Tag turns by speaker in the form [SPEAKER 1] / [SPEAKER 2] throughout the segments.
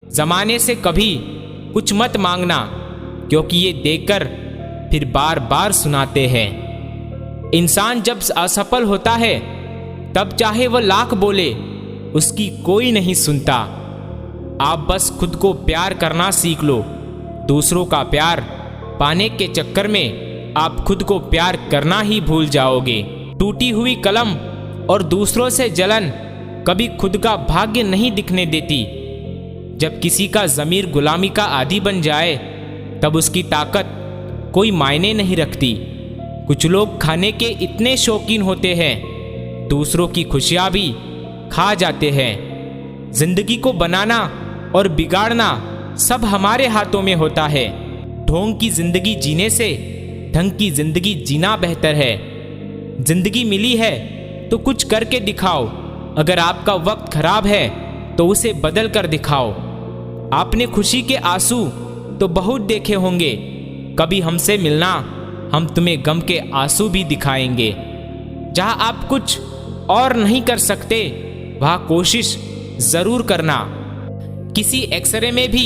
[SPEAKER 1] जमाने से कभी कुछ मत मांगना, क्योंकि ये देकर फिर बार बार सुनाते हैं। इंसान जब असफल होता है तब चाहे वह लाख बोले उसकी कोई नहीं सुनता। आप बस खुद को प्यार करना सीख लो। दूसरों का प्यार पाने के चक्कर में आप खुद को प्यार करना ही भूल जाओगे। टूटी हुई कलम और दूसरों से जलन कभी खुद का भाग्य नहीं दिखने देती। जब किसी का ज़मीर गुलामी का आदी बन जाए तब उसकी ताकत कोई मायने नहीं रखती। कुछ लोग खाने के इतने शौकीन होते हैं, दूसरों की खुशियाँ भी खा जाते हैं। जिंदगी को बनाना और बिगाड़ना सब हमारे हाथों में होता है। ढोंग की जिंदगी जीने से ढंग की जिंदगी जीना बेहतर है। जिंदगी मिली है तो कुछ करके दिखाओ। अगर आपका वक्त खराब है तो उसे बदल कर दिखाओ। आपने खुशी के आंसू तो बहुत देखे होंगे, कभी हमसे मिलना, हम तुम्हें गम के आंसू भी दिखाएंगे। जहां आप कुछ और नहीं कर सकते वहां कोशिश जरूर करना। किसी एक्सरे में भी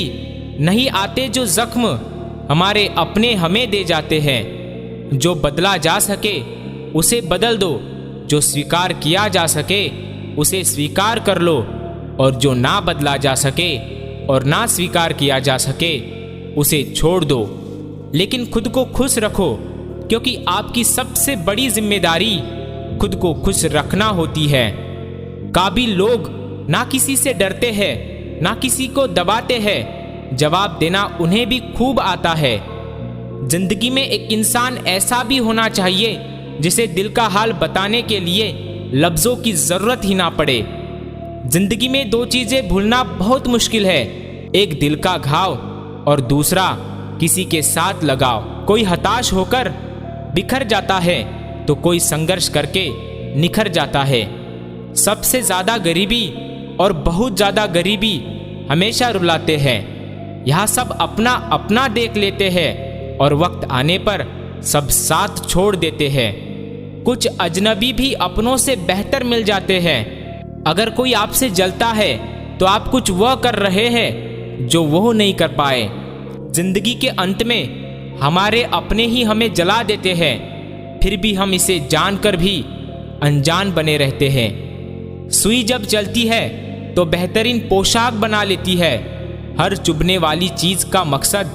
[SPEAKER 1] नहीं आते जो जख्म हमारे अपने हमें दे जाते हैं। जो बदला जा सके उसे बदल दो, जो स्वीकार किया जा सके उसे स्वीकार कर लो, और जो ना बदला जा सके और ना स्वीकार किया जा सके उसे छोड़ दो। लेकिन खुद को खुश रखो, क्योंकि आपकी सबसे बड़ी जिम्मेदारी खुद को खुश रखना होती है। काबिल लोग ना किसी से डरते हैं, ना किसी को दबाते हैं। जवाब देना उन्हें भी खूब आता है। जिंदगी में एक इंसान ऐसा भी होना चाहिए जिसे दिल का हाल बताने के लिए लफ्जों की जरूरत ही ना पड़े। जिंदगी में दो चीजें भूलना बहुत मुश्किल है, एक दिल का घाव और दूसरा किसी के साथ लगाव। कोई हताश होकर बिखर जाता है तो कोई संघर्ष करके निखर जाता है। सबसे ज्यादा गरीबी और बहुत ज्यादा गरीबी हमेशा रुलाते हैं। यहाँ सब अपना अपना देख लेते हैं और वक्त आने पर सब साथ छोड़ देते हैं। कुछ अजनबी भी अपनों से बेहतर मिल जाते हैं। अगर कोई आपसे जलता है तो आप कुछ वह कर रहे हैं जो वो नहीं कर पाए। जिंदगी के अंत में हमारे अपने ही हमें जला देते हैं, फिर भी हम इसे जानकर भी अनजान बने रहते हैं। सुई जब चलती है तो बेहतरीन पोशाक बना लेती है। हर चुभने वाली चीज का मकसद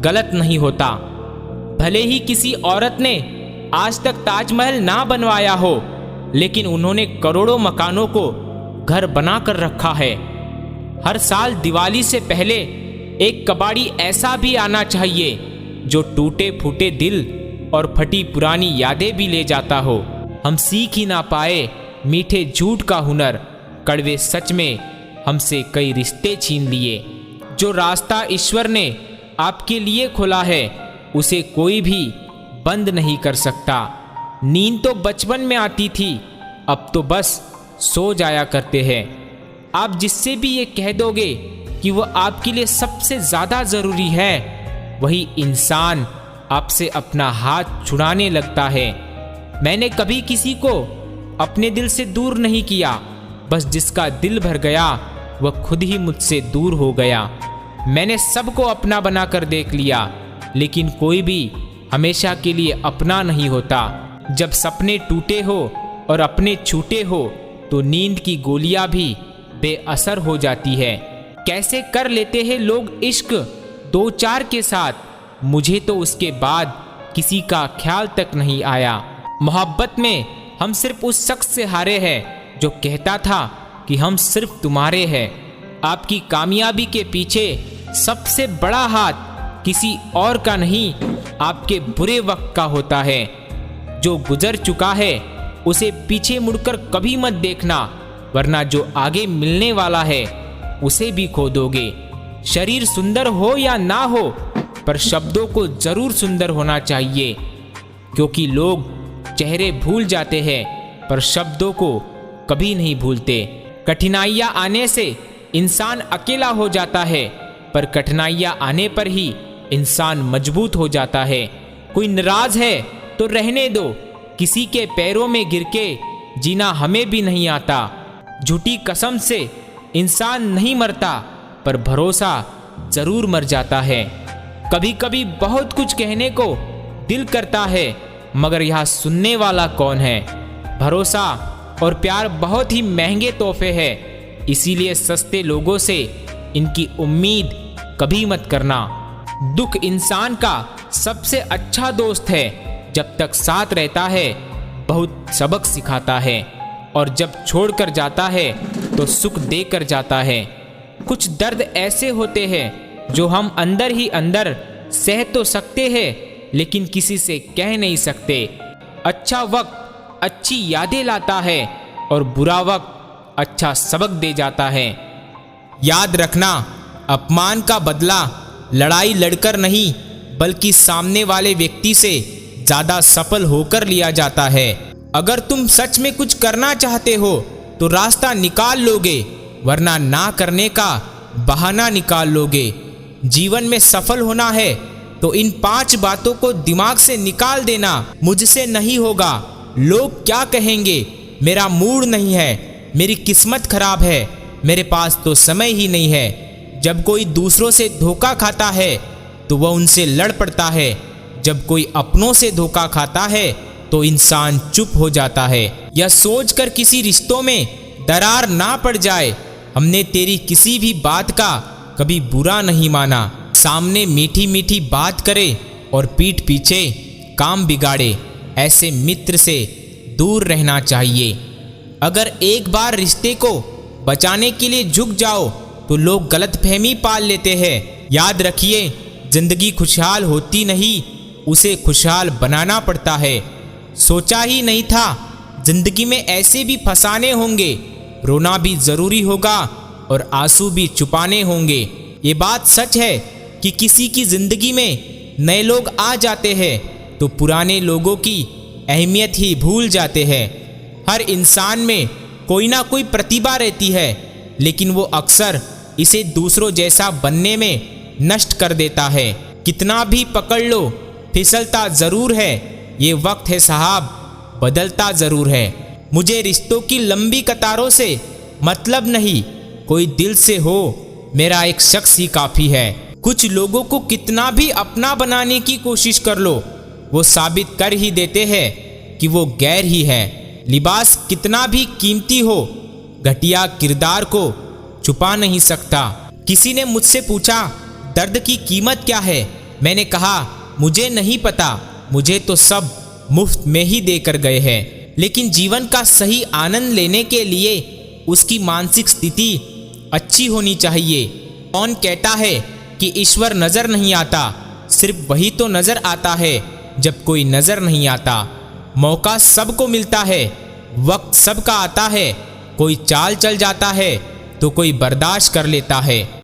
[SPEAKER 1] गलत नहीं होता। भले ही किसी औरत ने आज तक ताजमहल ना बनवाया हो, लेकिन उन्होंने करोड़ों मकानों को घर बना कर रखा है। हर साल दिवाली से पहले एक कबाड़ी ऐसा भी आना चाहिए जो टूटे फूटे दिल और फटी पुरानी यादें भी ले जाता हो। हम सीख ही ना पाए मीठे झूठ का हुनर, कड़वे सच में हमसे कई रिश्ते छीन लिए। जो रास्ता ईश्वर ने आपके लिए खोला है उसे कोई भी बंद नहीं कर सकता। नींद तो बचपन में आती थी, अब तो बस सो जाया करते हैं। आप जिससे भी ये कह दोगे कि वह आपके लिए सबसे ज्यादा जरूरी है, वही इंसान आपसे अपना हाथ छुड़ाने लगता है। मैंने कभी किसी को अपने दिल से दूर नहीं किया, बस जिसका दिल भर गया वह खुद ही मुझसे दूर हो गया। मैंने सबको अपना बनाकर देख लिया, लेकिन कोई भी हमेशा के लिए अपना नहीं होता। जब सपने टूटे हो और अपने छूटे हो तो नींद की गोलियां भी बेअसर हो जाती है। कैसे कर लेते हैं लोग इश्क दो चार के साथ, मुझे तो उसके बाद किसी का ख्याल तक नहीं आया। मोहब्बत में हम सिर्फ उस शख्स से हारे हैं जो कहता था कि हम सिर्फ तुम्हारे हैं। आपकी कामयाबी के पीछे सबसे बड़ा हाथ किसी और का नहीं, आपके बुरे वक्त का होता है। जो गुजर चुका है उसे पीछे मुड़कर कभी मत देखना, वरना जो आगे मिलने वाला है उसे भी खो दोगे। शरीर सुंदर हो या ना हो, पर शब्दों को जरूर सुंदर होना चाहिए, क्योंकि लोग चेहरे भूल जाते हैं पर शब्दों को कभी नहीं भूलते। कठिनाइयाँ आने से इंसान अकेला हो जाता है, पर कठिनाइयाँ आने पर ही इंसान मजबूत हो जाता है। कोई नाराज है तो रहने दो, किसी के पैरों में गिर के जीना हमें भी नहीं आता। झूठी कसम से इंसान नहीं मरता, पर भरोसा जरूर मर जाता है। कभी कभी बहुत कुछ कहने को दिल करता है, मगर यह सुनने वाला कौन है। भरोसा और प्यार बहुत ही महंगे तोहफे हैं, इसीलिए सस्ते लोगों से इनकी उम्मीद कभी मत करना। दुख इंसान का सबसे अच्छा दोस्त है, जब तक साथ रहता है बहुत सबक सिखाता है, और जब छोड़कर जाता है तो सुख देकर जाता है। कुछ दर्द ऐसे होते हैं जो हम अंदर ही अंदर सह तो सकते हैं, लेकिन किसी से कह नहीं सकते। अच्छा वक्त अच्छी यादें लाता है और बुरा वक्त अच्छा सबक दे जाता है। याद रखना, अपमान का बदला लड़ाई लड़कर नहीं, बल्कि सामने वाले व्यक्ति से ज्यादा सफल होकर लिया जाता है। अगर तुम सच में कुछ करना चाहते हो तो रास्ता निकाल लोगे, वरना ना करने का बहाना निकाल लोगे। जीवन में सफल होना है तो इन 5 बातों को दिमाग से निकाल देना। मुझसे नहीं होगा, लोग क्या कहेंगे, मेरा मूड नहीं है, मेरी किस्मत खराब है, मेरे पास तो समय ही नहीं है। जब कोई दूसरों से धोखा खाता है तो वह उनसे लड़ पड़ता है। जब कोई अपनों से धोखा खाता है तो इंसान चुप हो जाता है। यह सोचकर किसी रिश्तों में दरार ना पड़ जाए, हमने तेरी किसी भी बात का कभी बुरा नहीं माना। सामने मीठी मीठी बात करे और पीठ पीछे काम बिगाड़े, ऐसे मित्र से दूर रहना चाहिए। अगर एक बार रिश्ते को बचाने के लिए झुक जाओ तो लोग गलतफहमी पाल लेते हैं। याद रखिए, जिंदगी खुशहाल होती नहीं, उसे खुशहाल बनाना पड़ता है। सोचा ही नहीं था जिंदगी में ऐसे भी फसाने होंगे, रोना भी जरूरी होगा और आंसू भी छुपाने होंगे। ये बात सच है कि किसी की जिंदगी में नए लोग आ जाते हैं तो पुराने लोगों की अहमियत ही भूल जाते हैं। हर इंसान में कोई ना कोई प्रतिभा रहती है, लेकिन वो अक्सर इसे दूसरों जैसा बनने में नष्ट कर देता है। कितना भी पकड़ लो, फिसलता जरूर है। ये वक्त है साहब, बदलता जरूर है। मुझे रिश्तों की लंबी कतारों से मतलब नहीं, कोई दिल से हो, मेरा एक शख्स ही काफी है। कुछ लोगों को कितना भी अपना बनाने की कोशिश कर लो, वो साबित कर ही देते हैं कि वो गैर ही है। लिबास कितना भी कीमती हो, घटिया किरदार को छुपा नहीं सकता। किसी ने मुझसे पूछा, दर्द की कीमत क्या है? मैंने कहा, मुझे नहीं पता, मुझे तो सब मुफ्त में ही देकर गए हैं। लेकिन जीवन का सही आनंद लेने के लिए उसकी मानसिक स्थिति अच्छी होनी चाहिए। कौन कहता है कि ईश्वर नजर नहीं आता? सिर्फ वही तो नजर आता है जब कोई नजर नहीं आता। मौका सबको मिलता है, वक्त सबका आता है। कोई चाल चल जाता है तो कोई बर्दाश्त कर लेता है।